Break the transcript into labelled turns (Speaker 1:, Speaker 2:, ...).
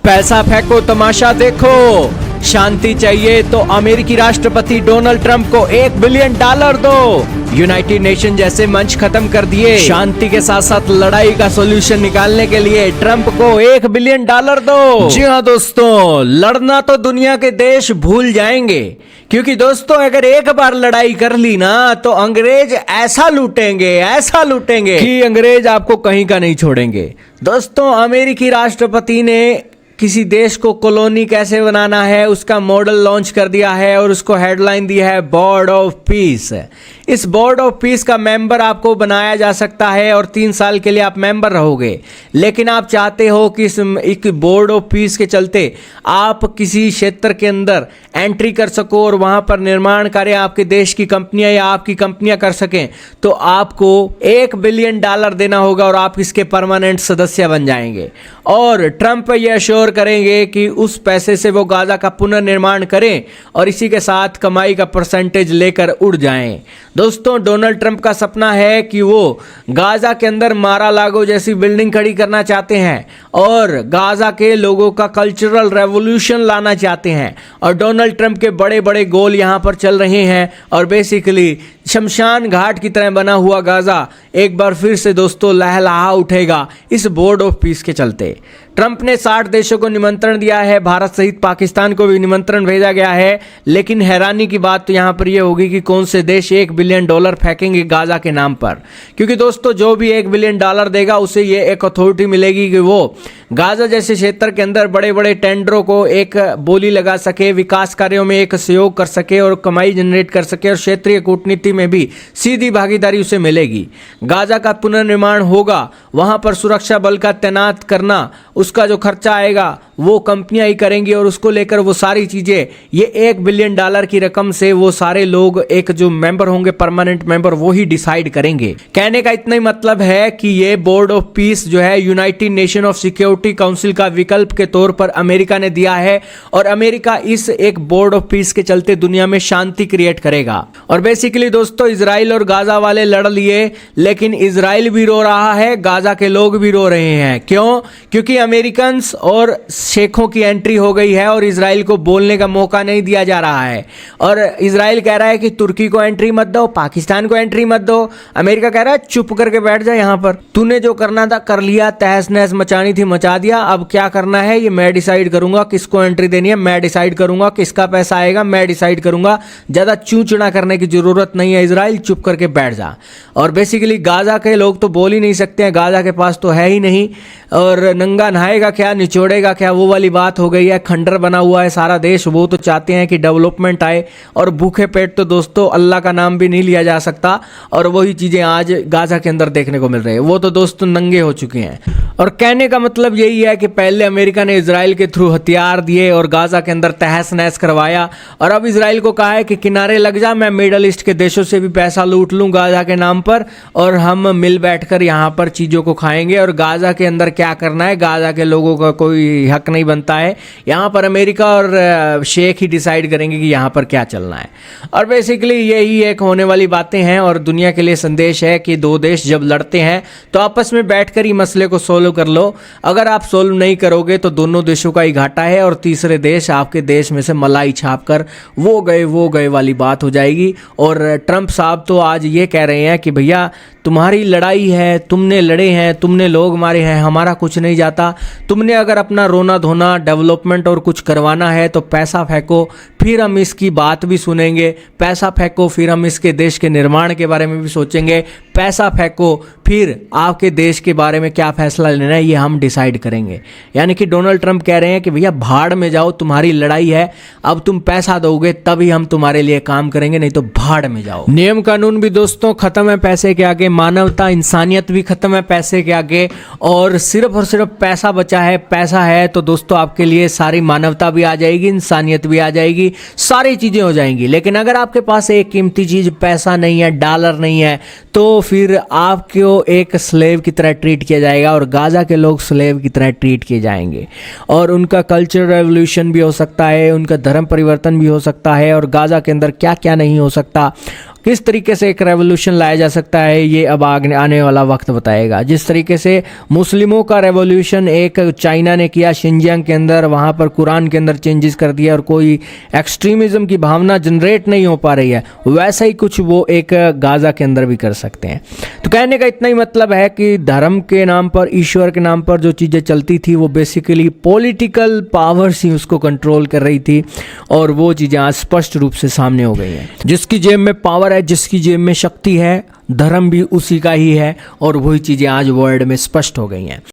Speaker 1: पैसा फेंको तमाशा देखो, शांति चाहिए तो अमेरिकी राष्ट्रपति डोनाल्ड ट्रंप को $1 बिलियन दो। यूनाइटेड नेशन जैसे मंच खत्म कर दिए। शांति के साथ साथ लड़ाई का सॉल्यूशन निकालने के लिए ट्रंप को $1 बिलियन दो। जी हाँ दोस्तों, लड़ना तो दुनिया के देश भूल जाएंगे, क्योंकि दोस्तों अगर एक बार लड़ाई कर ली ना तो अंग्रेज ऐसा लूटेंगे कि अंग्रेज आपको कहीं का नहीं छोड़ेंगे। दोस्तों अमेरिकी राष्ट्रपति ने किसी देश को कॉलोनी कैसे बनाना है उसका मॉडल लॉन्च कर दिया है और उसको हेडलाइन दी है बोर्ड ऑफ पीस। इस बोर्ड ऑफ पीस का मेंबर आपको बनाया जा सकता है और 3 साल के लिए आप मेंबर रहोगे, लेकिन आप चाहते हो कि इस बोर्ड ऑफ पीस के चलते आप किसी क्षेत्र के अंदर एंट्री कर सको और वहां पर निर्माण कार्य आपके देश की कंपनियां या आपकी कंपनियां कर सकें, तो आपको $1 बिलियन देना होगा और आप इसके परमानेंट सदस्य बन जाएंगे। और ट्रंप ये अश्योर करेंगे कि उस पैसे से वो गाजा का पुनर्निर्माण करें और इसी के साथ कमाई का परसेंटेज लेकर उड़ जाएं। दोस्तों डोनाल्ड ट्रंप का सपना है कि वो गाजा के अंदर मारा लागो जैसी बिल्डिंग खड़ी करना चाहते हैं और गाजा के लोगों का कल्चरल रेवोल्यूशन लाना चाहते हैं। और डोनाल्ड ट्रंप के बड़े बड़े गोल यहां पर चल रहे हैं और बेसिकली शमशान घाट की तरह बना हुआ गाजा एक बार फिर से दोस्तों लहलहा उठेगा इस बोर्ड ऑफ पीस के चलते। ट्रंप ने 60 देशों को निमंत्रण दिया है, भारत सहित पाकिस्तान को भी निमंत्रण भेजा गया है, लेकिन हैरानी की बात तो यहां पर यह होगी कि कौन से देश $1 बिलियन फेंकेंगे गाजा के नाम पर। क्योंकि दोस्तों जो भी $1 बिलियन देगा उसे ये एक अथॉरिटी मिलेगी कि वो गाजा जैसे क्षेत्र के अंदर बड़े बड़े टेंडरों को एक बोली लगा सके, विकास कार्यों में एक सहयोग कर सके और कमाई जनरेट कर सके और क्षेत्रीय कूटनीति में भी सीधी भागीदारी उसे मिलेगी। गाजा का पुनर्निर्माण होगा, वहां पर सुरक्षा बल का तैनात करना, उसका जो खर्चा आएगा वो कंपनियां ही करेंगी और उसको लेकर वो सारी चीजें ये $1 बिलियन की रकम से वो सारे लोग एक जो मेंबर होंगे परमानेंट मेंबर वो ही डिसाइड करेंगे। कहने का इतना ही मतलब है कि ये बोर्ड ऑफ पीस जो है United nation of security council का विकल्प के तौर पर अमेरिका ने दिया है और अमेरिका इस एक बोर्ड ऑफ पीस के चलते दुनिया में शांति क्रिएट करेगा। और बेसिकली दोस्तों इजराइल और गाजा वाले लड़ लिए, लेकिन इजराइल भी रो रहा है, गाजा के लोग भी रो रहे हैं। क्यों? क्योंकि अमेरिकन और शेखों की एंट्री हो गई है और इजराइल को बोलने का मौका नहीं दिया जा रहा है। और इजराइल कह रहा है कि तुर्की को एंट्री मत दो, पाकिस्तान को एंट्री मत दो। अमेरिका कह रहा है चुप करके बैठ जा यहां पर, तूने जो करना था कर लिया, तहस नहस मचानी थी मचा दिया, अब क्या करना है ये मैं डिसाइड करूंगा, किसको एंट्री देनी है मैं डिसाइड करूंगा, किसका पैसा आएगा मैं डिसाइड करूंगा, ज्यादा चूचना करने की जरूरत नहीं है, इजराइल चुप करके बैठ जा। और बेसिकली गाजा के लोग तो बोल ही नहीं सकते हैं, गाजा के पास तो है ही नहीं, और नंगा नहाएगा क्या निचोड़ेगा क्या वो वाली बात हो गई है। खंडर बना हुआ है सारा देश, वो तो चाहते हैं कि डेवलपमेंट आए और भूखे पेट तो दोस्तों अल्लाह का नाम भी नहीं लिया जा सकता। और वही चीजें आज गाजा के अंदर देखने को मिल रही है, वो तो दोस्तों नंगे हो चुके हैं। और कहने का मतलब यही है कि पहले अमेरिका ने इजराइल के थ्रू हथियार दिए और गाजा के अंदर तहस नहस करवाया, और अब इजराइल को कहा है कि किनारे लग जा, मैं मिडल ईस्ट के देशों से भी पैसा लूट लूं गाजा के नाम पर और हम मिल बैठकर यहाँ पर चीजों को खाएंगे। और गाजा के अंदर क्या करना है गाजा के लोगों का कोई हक नहीं बनता है, यहाँ पर अमेरिका और शेख ही डिसाइड करेंगे कि यहाँ पर क्या चलना है। और बेसिकली यही एक होने वाली बातें हैं और दुनिया के लिए संदेश है कि दो देश जब लड़ते हैं तो आपस में बैठकर ही मसले को सोल्व कर लो। अगर आप सोल्व नहीं करोगे तो दोनों देशों का ही घाटा है और तीसरे देश आपके देश में से मलाई छाप कर वो गए वाली बात हो जाएगी। और ट्रंप साहब तो आज ये कह रहे हैं कि भैया तुम्हारी लड़ाई है, तुमने लड़े हैं, तुमने लोग मारे हैं, हमारा कुछ नहीं जाता। तुमने अगर अपना रोना धोना डेवलपमेंट और कुछ करवाना है तो पैसा फेंको, फिर हम इसकी बात भी सुनेंगे। पैसा फेंको, फिर हम इसके देश के निर्माण के बारे में भी सोचेंगे। पैसा फेंको, फिर आपके देश के बारे में क्या फैसला लेना है ये हम डिसाइड करेंगे। यानी कि डोनाल्ड ट्रंप कह रहे हैं कि भैया भाड़ में जाओ, तुम्हारी लड़ाई है, अब तुम पैसा दोगे तभी हम तुम्हारे लिए काम करेंगे, नहीं तो भाड़ में जाओ। नियम कानून भी दोस्तों खत्म है पैसे के आगे, मानवता इंसानियत भी खत्म है पैसे के आगे, और सिर्फ पैसा बचा है। पैसा है तो दोस्तों आपके लिए सारी मानवता भी आ जाएगी, इंसानियत भी आ जाएगी, सारी चीजें हो जाएंगी। लेकिन अगर आपके पास एक कीमती चीज पैसा नहीं है, डॉलर नहीं है, तो फिर आपको एक स्लेव की तरह ट्रीट किया जाएगा और गाजा के लोग स्लेव की तरह ट्रीट किए जाएंगे। और उनका कल्चर रेवोल्यूशन भी हो सकता है, उनका धर्म परिवर्तन भी हो सकता है, और गाजा के अंदर क्या क्या नहीं हो सकता। किस तरीके से एक रेवोल्यूशन लाया जा सकता है, ये अब आने वाला वक्त बताएगा। जिस तरीके से मुस्लिमों का रेवोल्यूशन एक चाइना ने किया शिनजियांग के अंदर, वहाँ पर कुरान के अंदर चेंजेस कर दिया और कोई एक्सट्रीमिज्म की भावना जनरेट नहीं हो पा रही है, वैसा ही कुछ वो एक गाज़ा के अंदर भी कर सकते हैं। तो कहने का इतना ही मतलब है कि धर्म के नाम पर, ईश्वर के नाम पर जो चीज़ें चलती थी वो बेसिकली पॉलिटिकल पावर्स ही उसको कंट्रोल कर रही थी, और वो चीज़ें आज स्पष्ट रूप से सामने हो गई हैं। जिसकी जेब में पावर है, जिसकी जेब में शक्ति है, धर्म भी उसी का ही है, और वही चीज़ें आज वर्ल्ड में स्पष्ट हो गई हैं।